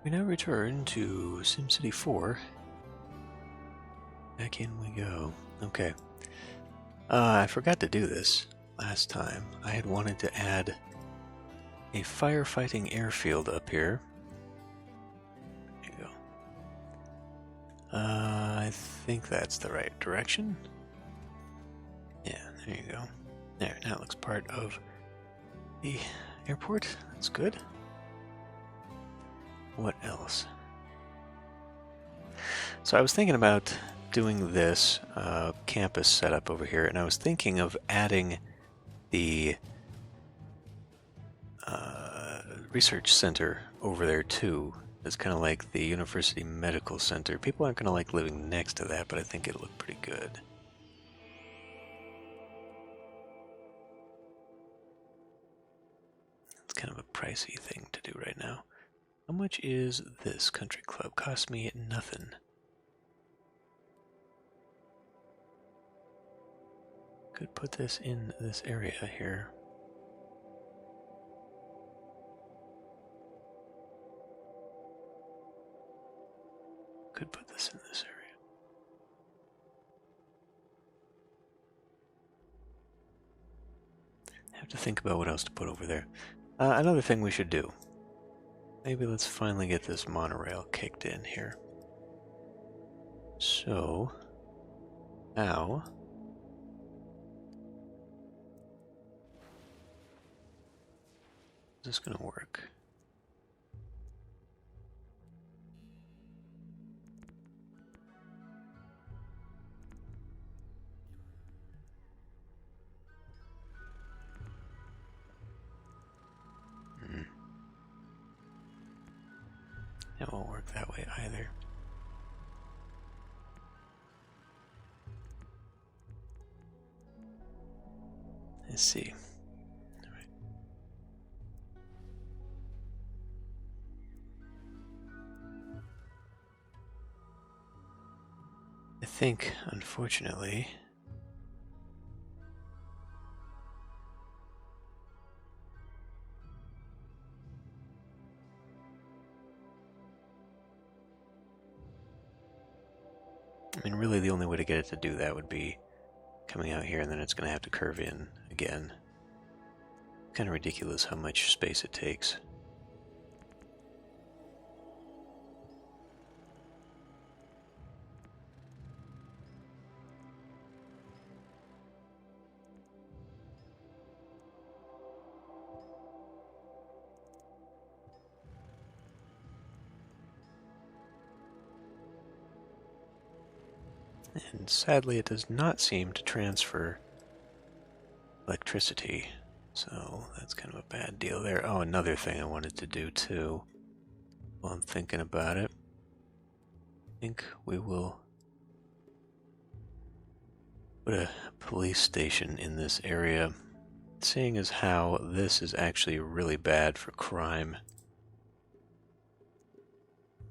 We now return to SimCity 4. Back in we go. Okay. I forgot to do this last time. I had wanted to add a firefighting airfield up here. There you go. I think that's the right direction. Yeah, there you go. There, now it looks part of the airport. That's good. What else? So I was thinking about doing this campus setup over here, and I was thinking of adding the research center over there too. It's kind of like the University Medical Center. People aren't going to like living next to that, but I think it'll look pretty good. It's kind of a pricey thing to do right now. How much is this country club? Cost me nothing. Could put this in this area here. Could put this in this area. I have to think about what else to put over there. Another thing we should do. Maybe let's finally get this monorail kicked in here. So, how is this going to work? It won't work that way either. Let's see. All right. I think, unfortunately, really the only way to get it to do that would be coming out here, and then it's going to have to curve in again. Kind of ridiculous how much space it takes. And sadly, it does not seem to transfer electricity, so that's kind of a bad deal there. Oh, another thing I wanted to do too, while I'm thinking about it, I think we will put a police station in this area, seeing as how this is actually really bad for crime.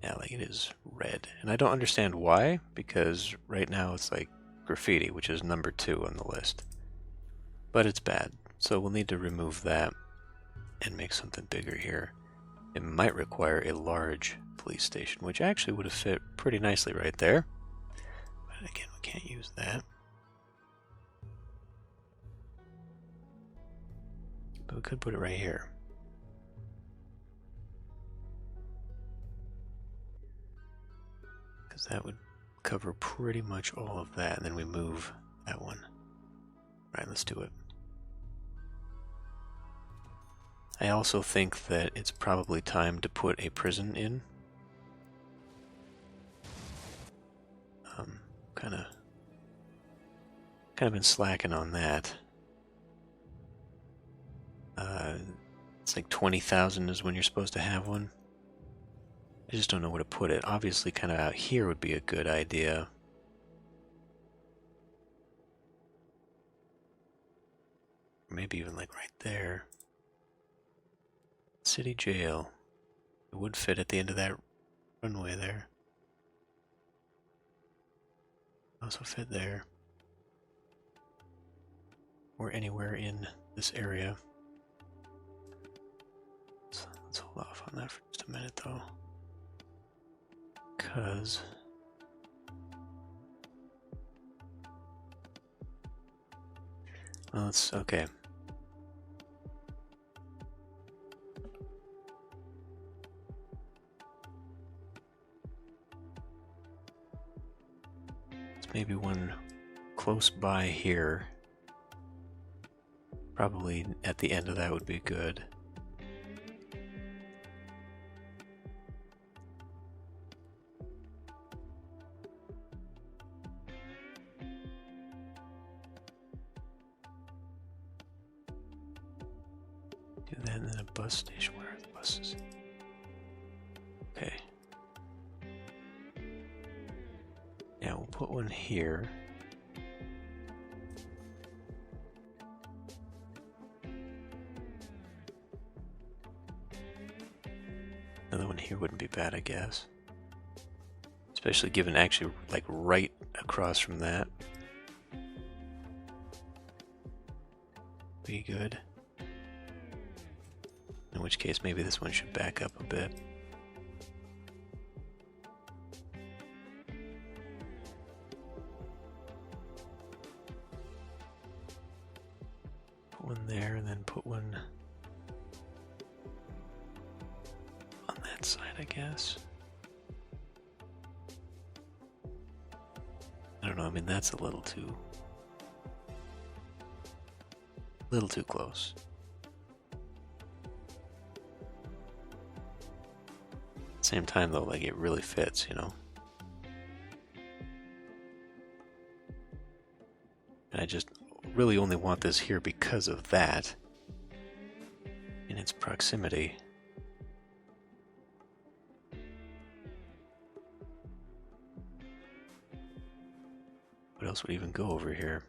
Yeah, like it is red. And I don't understand why, because right now it's like graffiti, which is number 2 on the list. But it's bad, so we'll need to remove that and make something bigger here. It might require a large police station, which actually would have fit pretty nicely right there. But again, we can't use that. But we could put it right here. Because that would cover pretty much all of that, and then we move that one. Right, let's do it. I also think that it's probably time to put a prison in. Kind of been slacking on that. It's like 20,000 is when you're supposed to have one. I just don't know where to put it. Obviously, kind of out here would be a good idea. Or maybe even like right there. City jail. It would fit at the end of that runway there. Also fit there. Or anywhere in this area. So let's hold off on that for just a minute though. because well, it's okay. It's maybe one close by here. Probably at the end of that would be good. Do that and then a bus station. Where are the buses? Okay. Yeah, we'll put one here. Another one here wouldn't be bad, I guess. Especially given actually like right across from that. Be good. In which case maybe this one should back up a bit. Put one there and then put one on that side, I guess. I don't know, I mean that's a little too close. At the same time though, like it really fits, you know. And I just really only want this here because of that. In its proximity. What else would even go over here?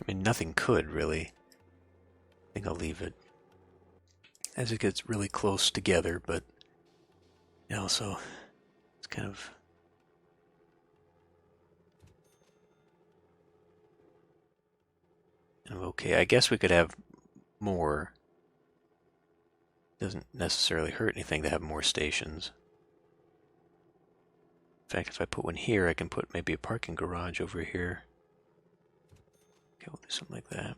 I mean, nothing could really. I think I'll leave it as it gets really close together, but also it's kind of okay. I guess we could have more. Doesn't necessarily hurt anything to have more stations. In fact, if I put one here, I can put maybe a parking garage over here. Okay, we'll do something like that.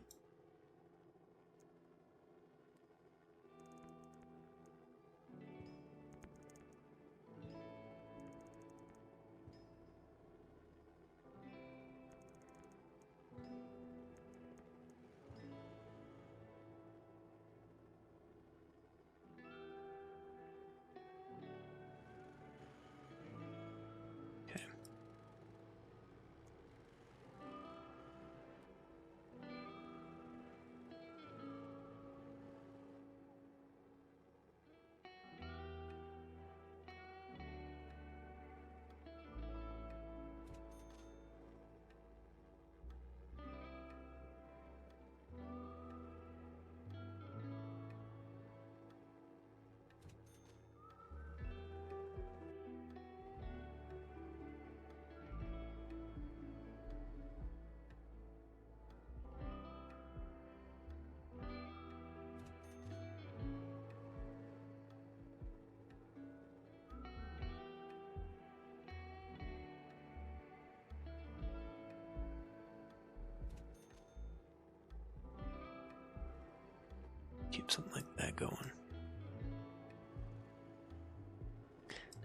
Keep something like that going.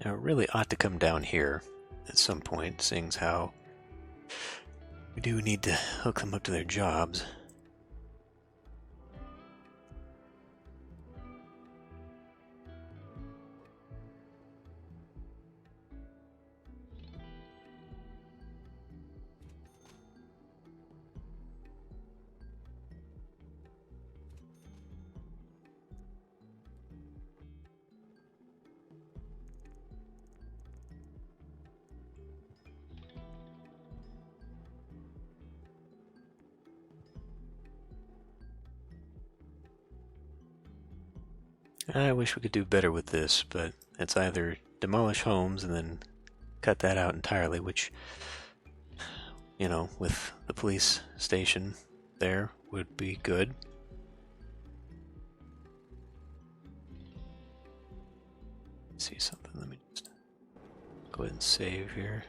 Now it really ought to come down here at some point, seeing as how we do need to hook them up to their jobs. I wish we could do better with this, but it's either demolish homes and then cut that out entirely, which you know, with the police station there would be good. See something, let me just go ahead and save here.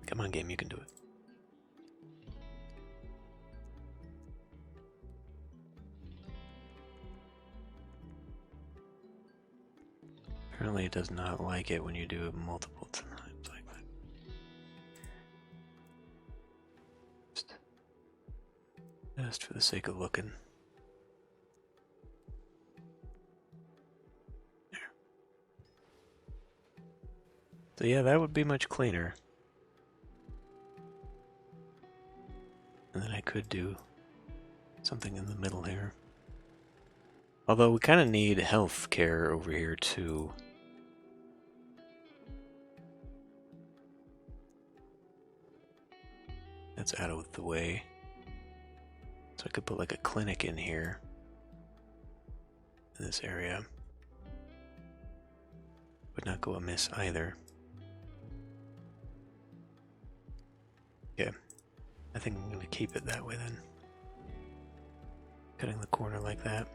Come on, game, you can do it. Apparently it does not like it when you do it multiple times like that. Just for the sake of looking. There. So yeah, that would be much cleaner. And then I could do something in the middle here. Although we kind of need health care over here too. That's out of the way. So I could put like a clinic in here. In this area. Would not go amiss either. Okay. I think I'm going to keep it that way then. Cutting the corner like that.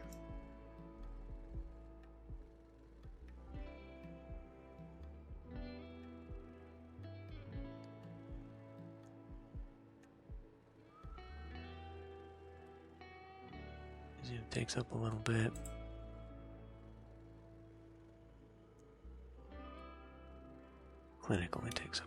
It takes up a little bit. Clinic only takes up.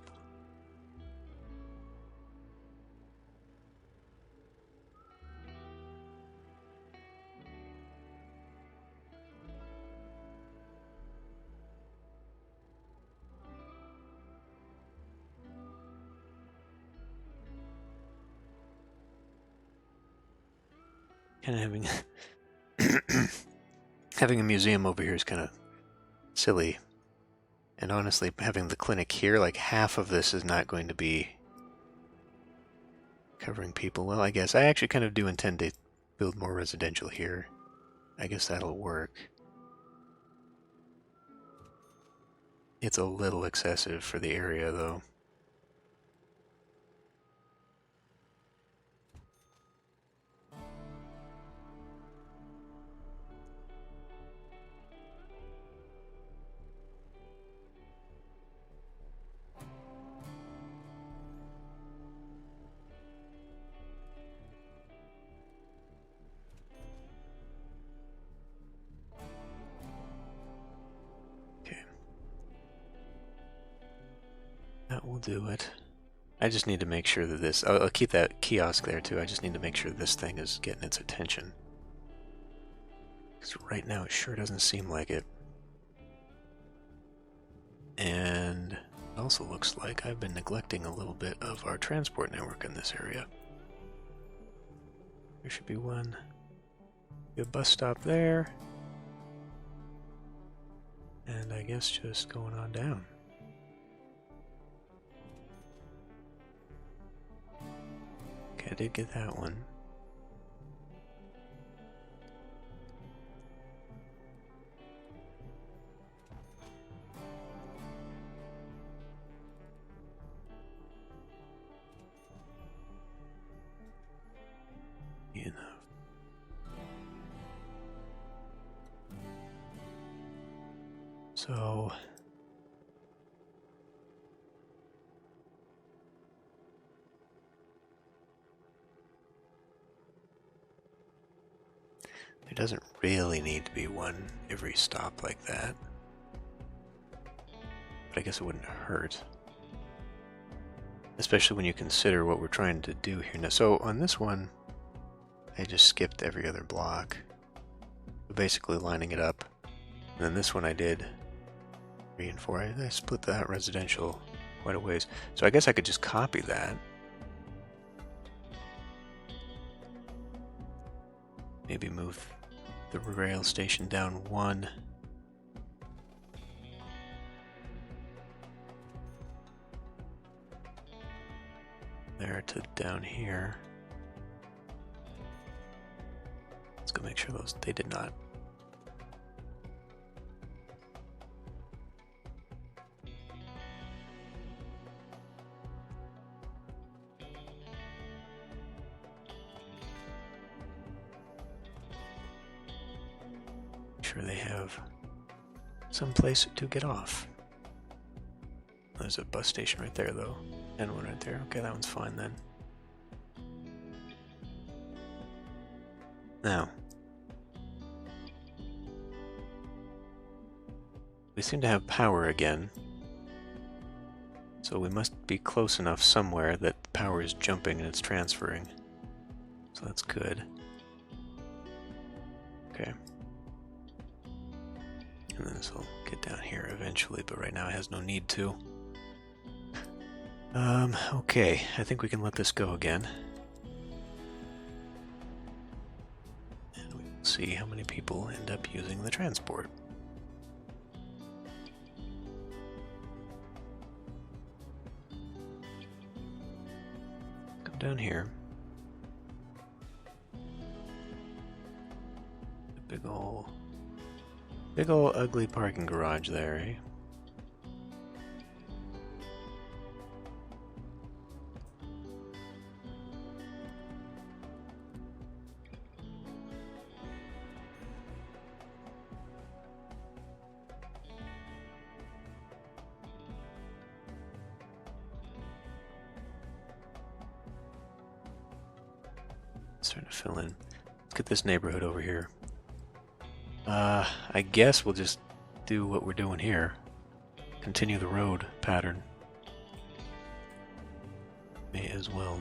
Kind of having having a museum over here is kind of silly. And honestly, having the clinic here, like half of this is not going to be covering people. Well, I guess I actually kind of do intend to build more residential here. I guess that'll work. It's a little excessive for the area, though. That will do it. I just need to make sure that this... I'll keep that kiosk there too. I just need to make sure this thing is getting its attention. Because right now it sure doesn't seem like it. And it also looks like I've been neglecting a little bit of our transport network in this area. There should be one. A bus stop there. And I guess just going on down. I did get that one. Enough. So there doesn't really need to be one every stop like that. But I guess it wouldn't hurt. Especially when you consider what we're trying to do here. Now, so on this one, I just skipped every other block. Basically lining it up. And then this one I did 3 and 4. I split that residential quite a ways. So I guess I could just copy that. Maybe move the rail station down 1. There to down here. Let's go make sure they did not. sure they have some place to get off. There's a bus station right there, though. And one right there. Okay, that one's fine then. Now, we seem to have power again. So we must be close enough somewhere that the power is jumping and it's transferring. So that's good. Okay. And then this will get down here eventually, but right now it has no need to. Okay, I think we can let this go again. And we will see how many people end up using the transport. Come down here. Big ol' ugly parking garage there, eh? Starting to fill in. Let's get this neighborhood over here. I guess we'll just do what we're doing here. Continue the road pattern. May as well.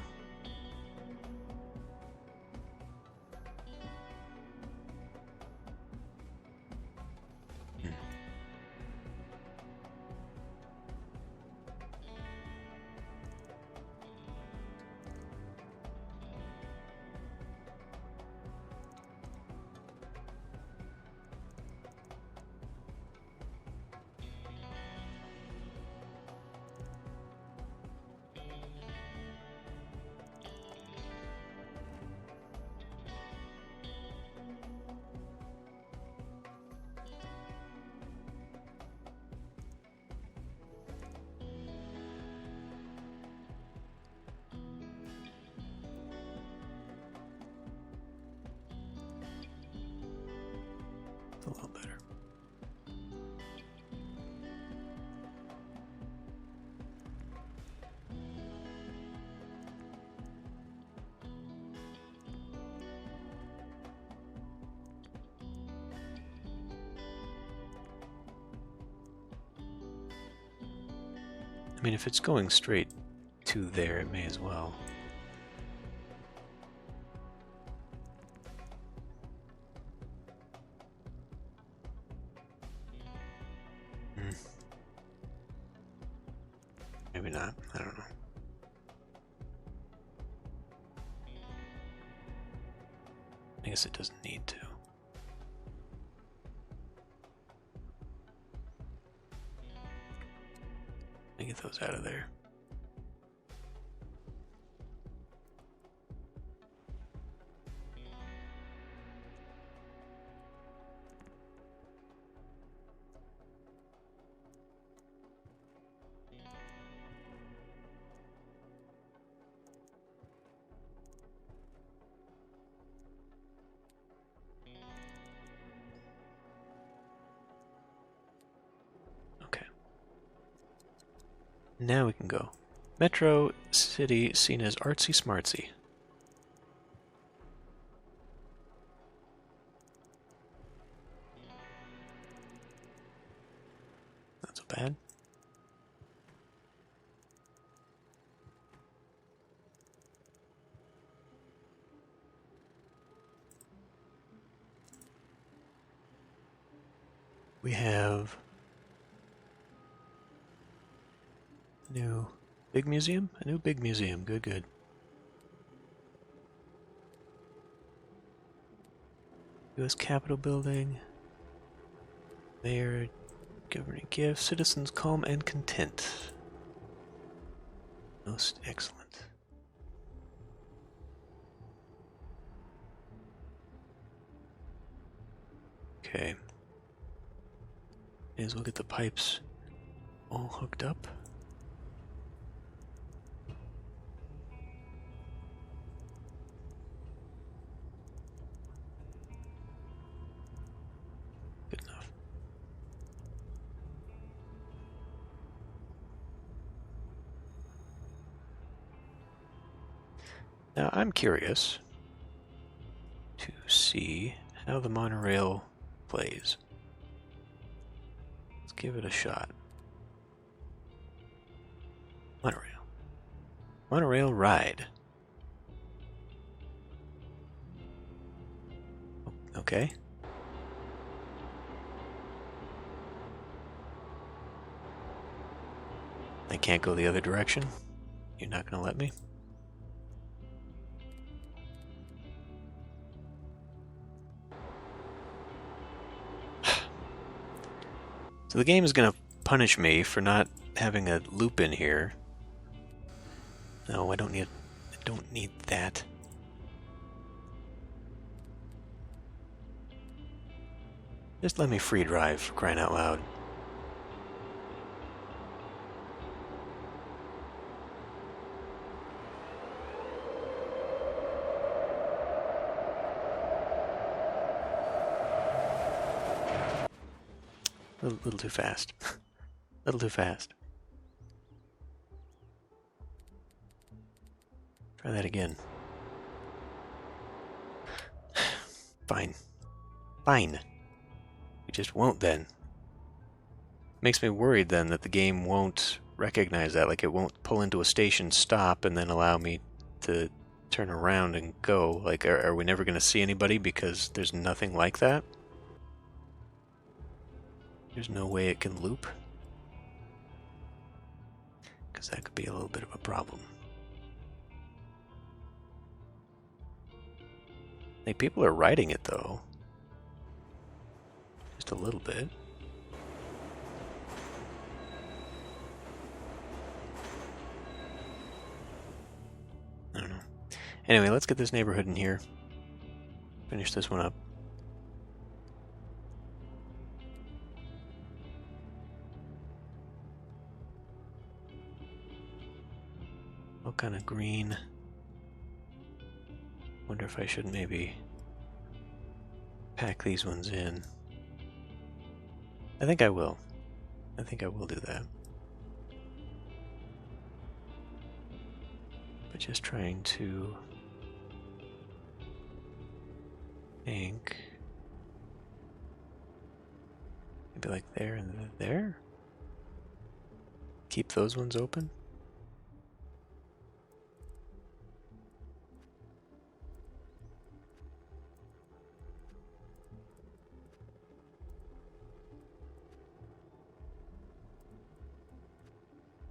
A little better. I mean, if it's going straight to there, it may as well. Maybe not. I don't know. I guess it doesn't need to. Let me get those out of there. Now we can go. Metro City seen as artsy smartsy. Not so bad. We have a new big museum? A new big museum. Good, good. U.S. Capitol building. Mayor, governing gift, citizens calm and content. Most excellent. Okay. May as well get the pipes all hooked up. Now I'm curious to see how the monorail plays. Let's give it a shot. Monorail. Monorail ride. Okay. I can't go the other direction? You're not gonna let me? So the game is gonna punish me for not having a loop in here. No, I don't need that. Just let me free drive, for crying out loud. A little too fast. A little too fast. Try that again. Fine. Fine. You just won't then. Makes me worried then that the game won't recognize that, like it won't pull into a station, stop, and then allow me to turn around and go. Like, are we never going to see anybody because there's nothing like that? There's no way it can loop? Because that could be a little bit of a problem. Like, people are riding it though. Just a little bit. I don't know. Anyway, let's get this neighborhood in here. Finish this one up. What kind of green? Wonder if I should maybe pack these ones in. I think I will. I think I will do that. But just trying to think. Maybe like there and there? Keep those ones open?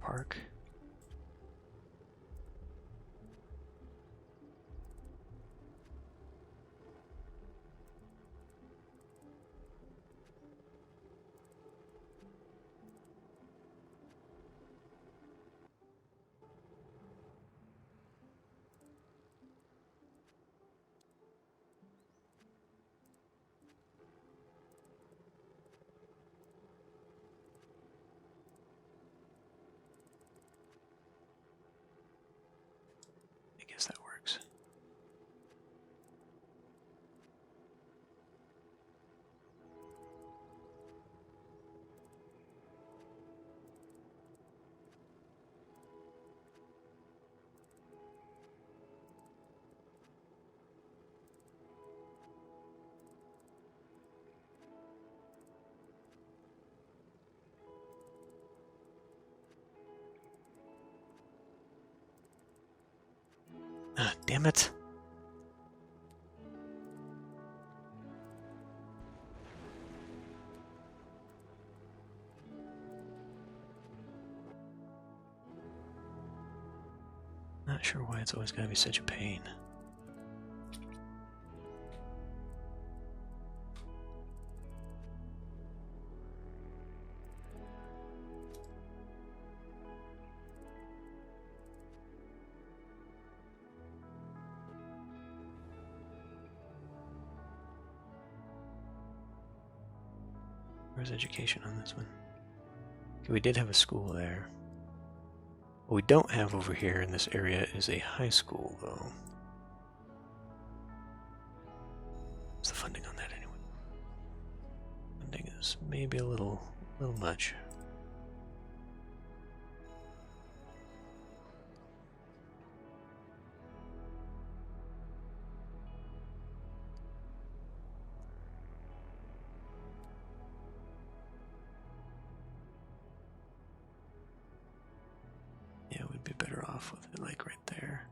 Park. I guess that works. Ah, damn it. Not sure why it's always gotta be such a pain. Where's education on this one? Okay, we did have a school there. What we don't have over here in this area is a high school, though. What's the funding on that anyway? Funding is maybe a little much. Yeah, we'd be better off with it like right there.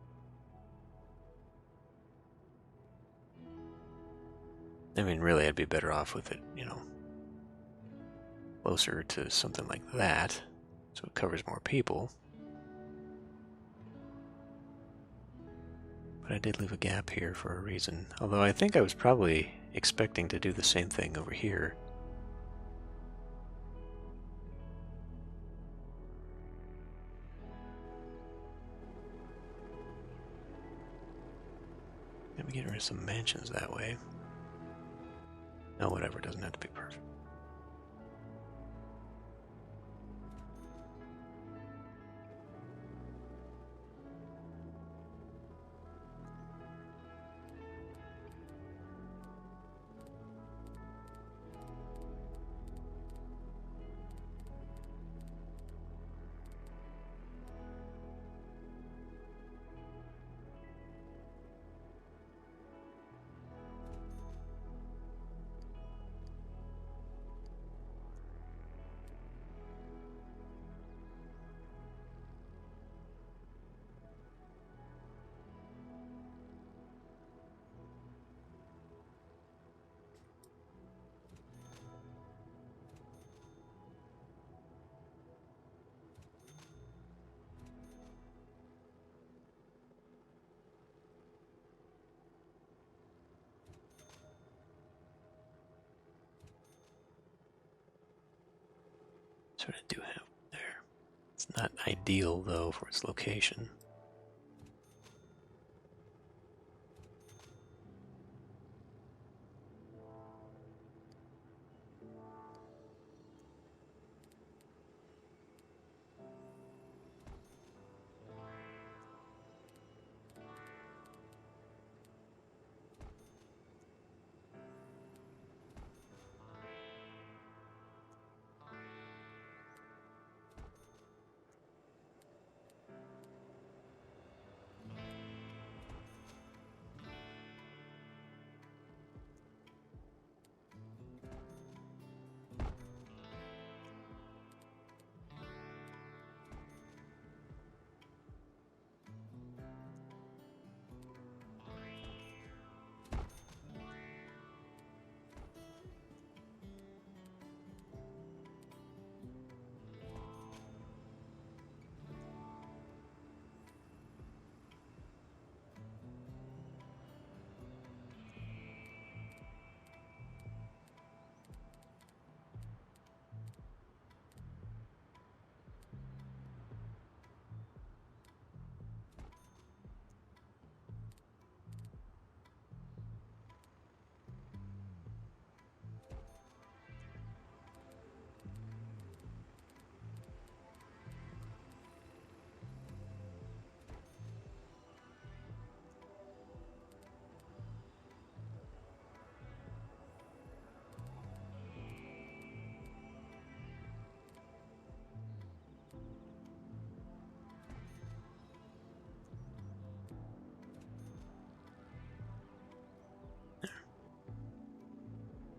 I mean, really, I'd be better off with it, you know, closer to something like that, so it covers more people. But I did leave a gap here for a reason, although I think I was probably expecting to do the same thing over here. Maybe get rid of some mansions that way. No, whatever, it doesn't have to be perfect. That's what I do have there. It's not ideal, though, for its location.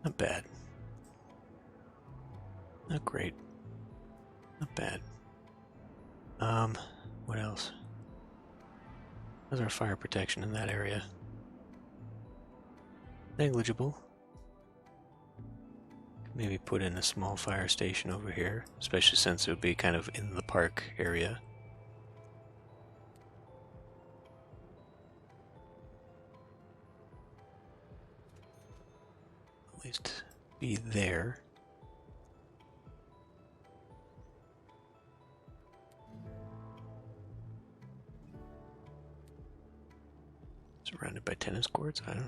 Not bad. Not great. Not bad. What else? How's our fire protection in that area? Negligible. Maybe put in a small fire station over here, especially since it would be kind of in the park area. At least be there. Surrounded by tennis courts? I don't know.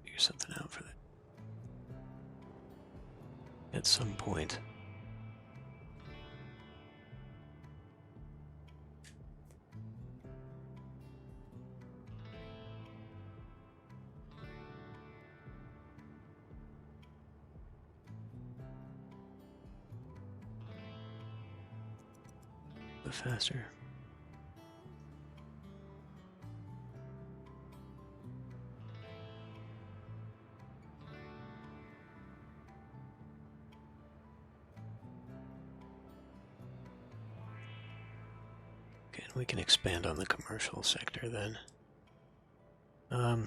Figure something out for that. At some point. bit faster. Okay, and we can expand on the commercial sector then. Hell.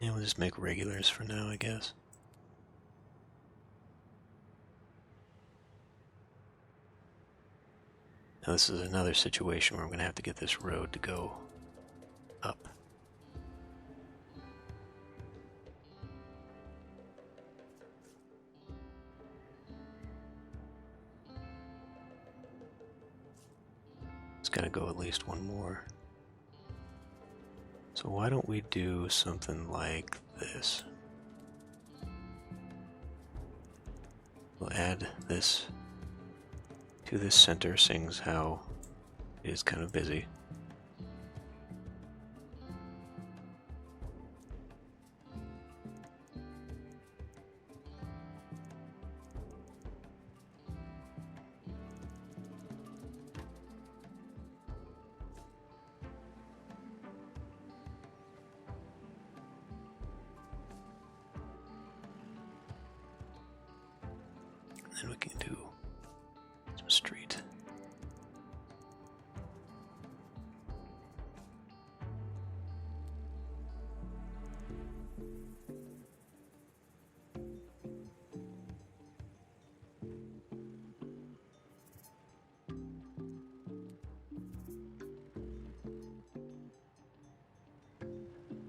Yeah, we'll just make regulars for now, I guess. Now this is another situation where I'm going to have to get this road to go up. It's got to go at least one more. So why don't we do something like this? We'll add this to this center, seeing as how it is kind of busy. Then we can do some street.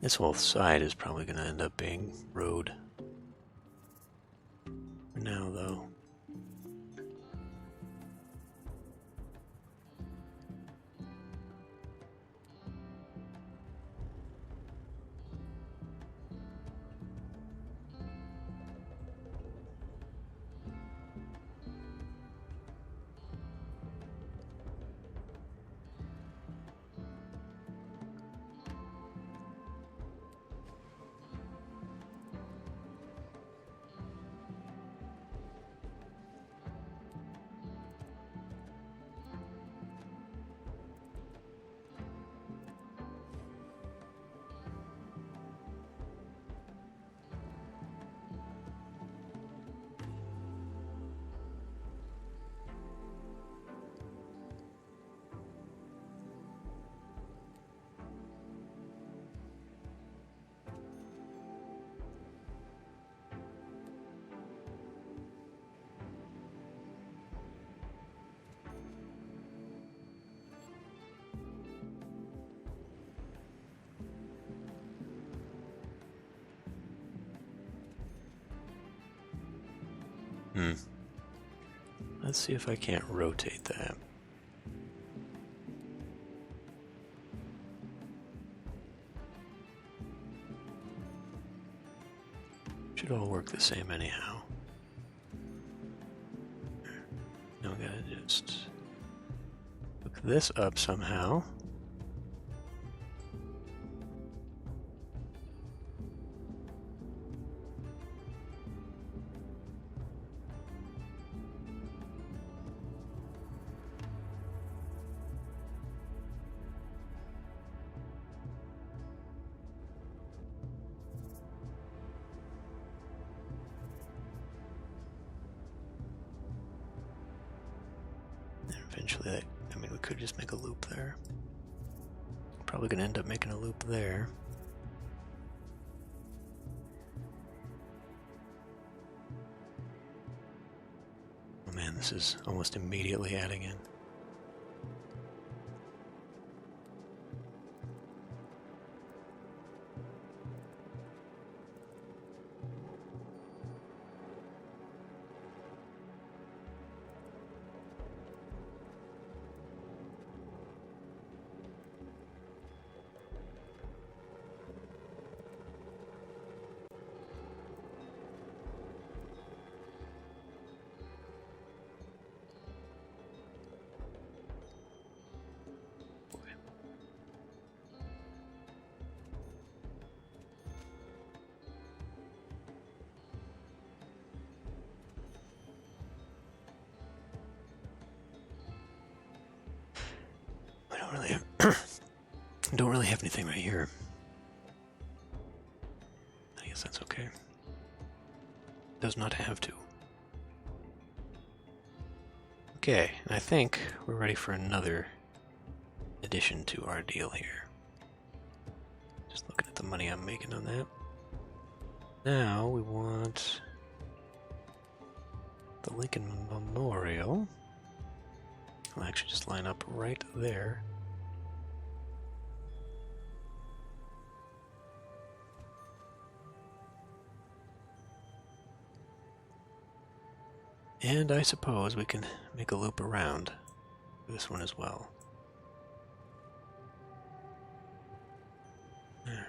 This whole side is probably going to end up being road. For now, though. Let's see if I can't rotate that. Should all work the same anyhow. Now we gotta just hook this up somehow. Eventually, I mean, we could just make a loop there. Probably gonna end up making a loop there. Oh man, this is almost immediately adding in. don't really have anything right here. I guess that's okay. Does not have to. Okay, I think we're ready for another addition to our deal here. Just looking at the money I'm making on that. Now we want the Lincoln Memorial. I'll actually just line up right there. And I suppose we can make a loop around this one as well. There.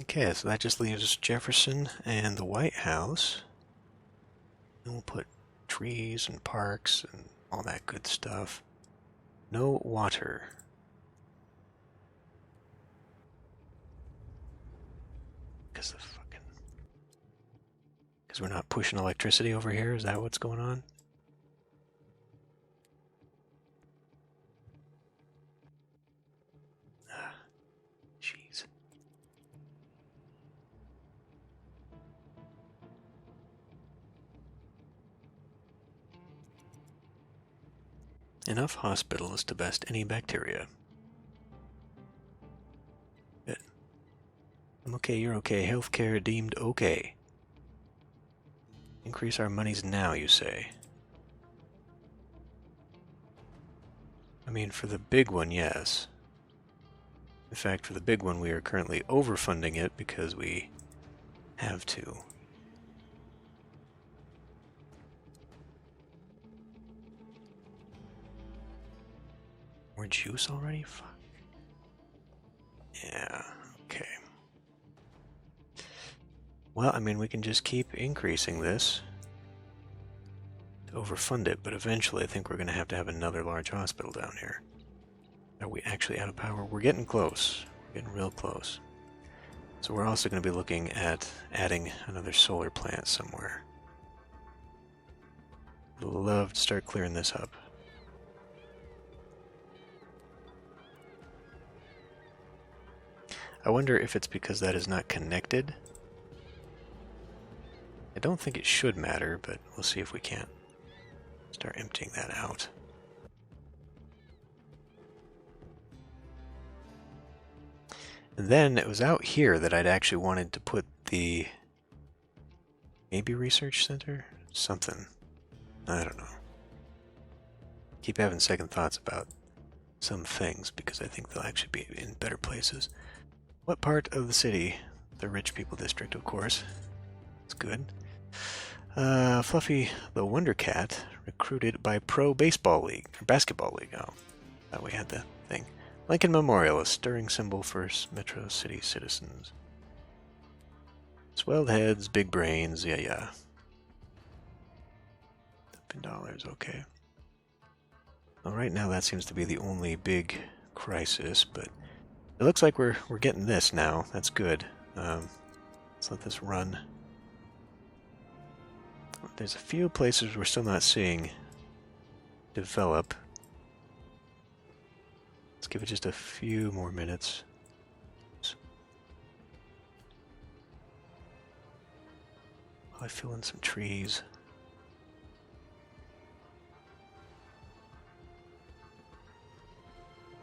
Okay, so that just leaves Jefferson and the White House. And we'll put trees and parks and all that good stuff. No water. Because we're not pushing electricity over here? Is that what's going on? Jeez. Enough hospitals to best any bacteria. Good. I'm okay, you're okay. Healthcare deemed okay. Increase our monies now, you say? I mean, for the big one, yes. In fact, for the big one, we are currently overfunding it because we have to. More juice already? Fuck. Yeah, okay. Well, I mean, we can just keep increasing this to overfund it, but eventually I think we're going to have another large hospital down here. Are we actually out of power? We're getting close. We're getting real close. So we're also going to be looking at adding another solar plant somewhere. I'd love to start clearing this up. I wonder if it's because that is not connected. I don't think it should matter, but we'll see if we can't start emptying that out. And then it was out here that I'd actually wanted to put the maybe research center? Something. I don't know. Keep having second thoughts about some things because I think they'll actually be in better places. What part of the city? The rich people district, of course. It's good. Fluffy the Wonder Cat recruited by Pro Baseball League, or Basketball League. Oh, thought we had the thing. Lincoln Memorial, a stirring symbol for Metro City citizens. Swelled heads, big brains, yeah. $10, okay. Well, right now that seems to be the only big crisis, but it looks like we're getting this now. That's good. Let's let this run. There's a few places we're still not seeing develop. Let's give it just a few more minutes. While I fill in some trees.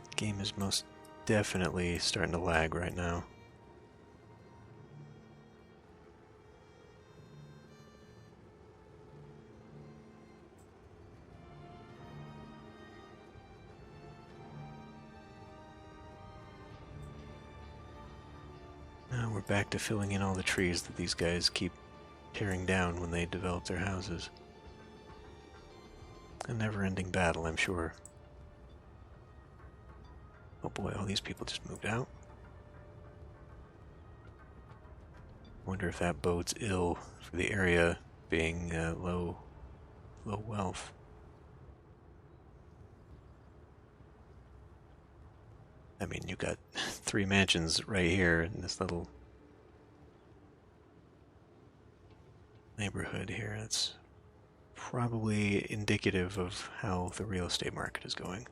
The game is most definitely starting to lag right now. Now we're back to filling in all the trees that these guys keep tearing down when they develop their houses. A never-ending battle, I'm sure. Oh boy, all these people just moved out. Wonder if that bodes ill for the area being low wealth. I mean, you got 3 mansions right here in this little neighborhood here. That's probably indicative of how the real estate market is going.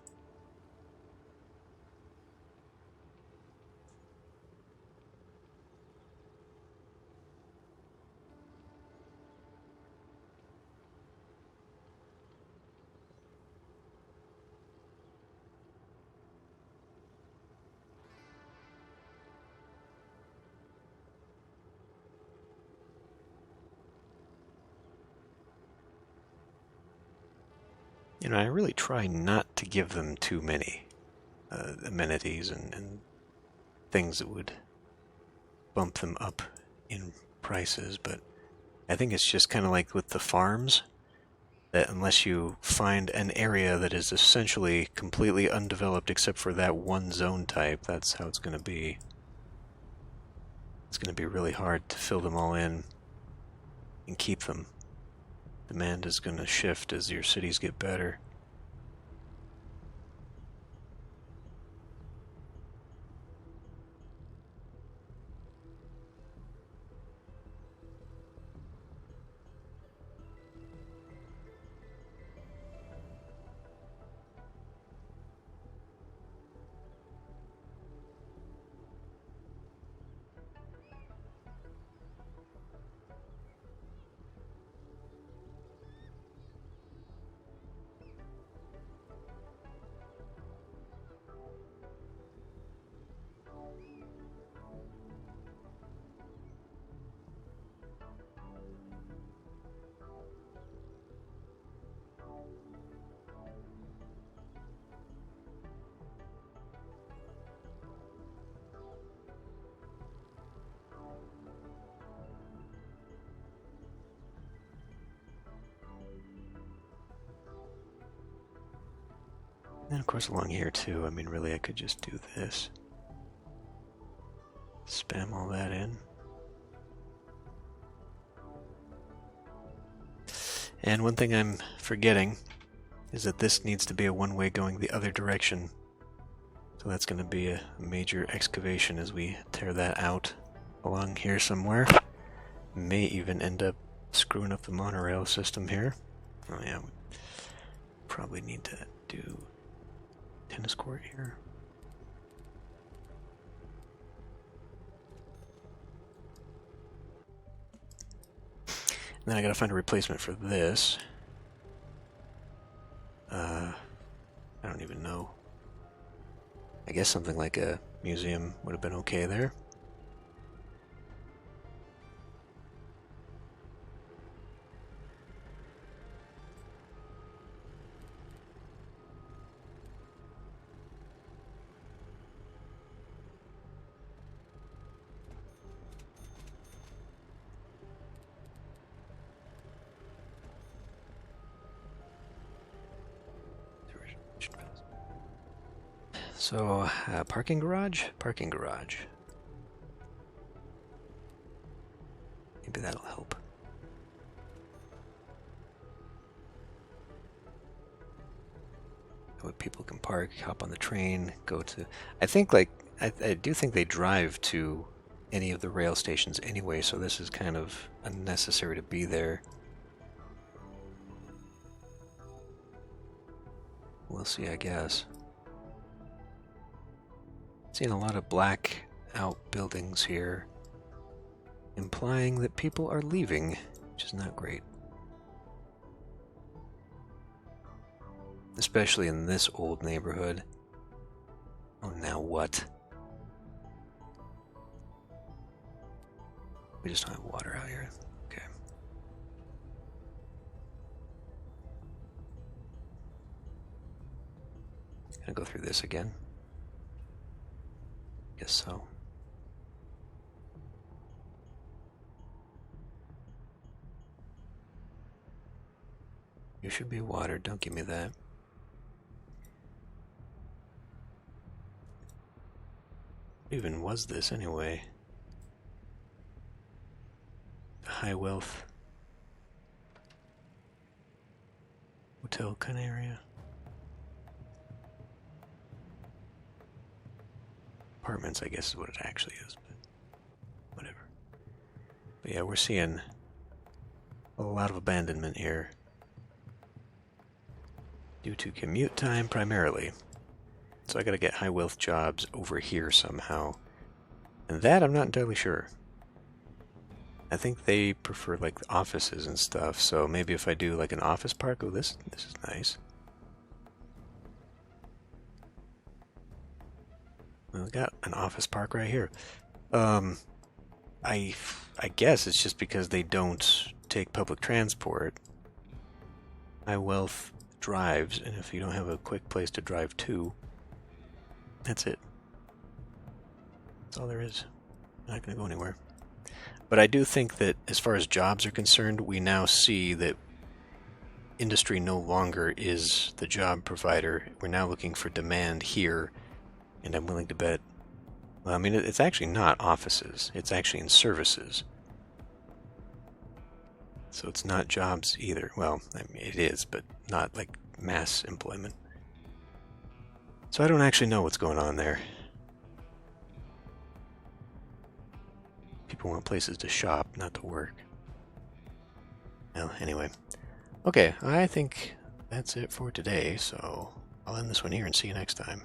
You know, I really try not to give them too many amenities and things that would bump them up in prices, but I think it's just kind of like with the farms, that unless you find an area that is essentially completely undeveloped except for that one zone type, that's how it's going to be. It's going to be really hard to fill them all in and keep them. Demand is going to shift as your cities get better. And of course along here too, I mean really I could just do this. Spam all that in. And one thing I'm forgetting is that this needs to be a one-way going the other direction. So that's going to be a major excavation as we tear that out along here somewhere. May even end up screwing up the monorail system here. Oh yeah, we probably need to do tennis court here. And then I gotta find a replacement for this. I don't even know. I guess something like a museum would have been okay there. So, parking garage? Parking garage. Maybe that'll help. That way people can park, hop on the train, go to... I think, like, I do think they drive to any of the rail stations anyway, so this is kind of unnecessary to be there. We'll see, I guess. Seeing a lot of black out buildings here, implying that people are leaving, which is not great. Especially in this old neighborhood. Oh, now what? We just don't have water out here. Okay. Gonna go through this again. Guess so. You should be watered, don't give me that. What even was this anyway? The high wealth hotel kind of area. Apartments, I guess is what it actually is, but whatever. But yeah, we're seeing a lot of abandonment here. due to commute time primarily. So I gotta get high wealth jobs over here somehow. And that I'm not entirely sure. I think they prefer like offices and stuff, so maybe if I do like an office park, oh this is nice. Well, we got an office park right here. I guess it's just because they don't take public transport. High wealth drives, and if you don't have a quick place to drive to, that's it. That's all there is. Not gonna go anywhere. But I do think that as far as jobs are concerned, we now see that industry no longer is the job provider. We're now looking for demand here, and I'm willing to bet, well, I mean, it's actually not offices. It's actually in services. So it's not jobs either. Well, I mean, it is, but not like mass employment. So I don't actually know what's going on there. People want places to shop, not to work. Well, anyway. Okay, I think that's it for today, so I'll end this one here and see you next time.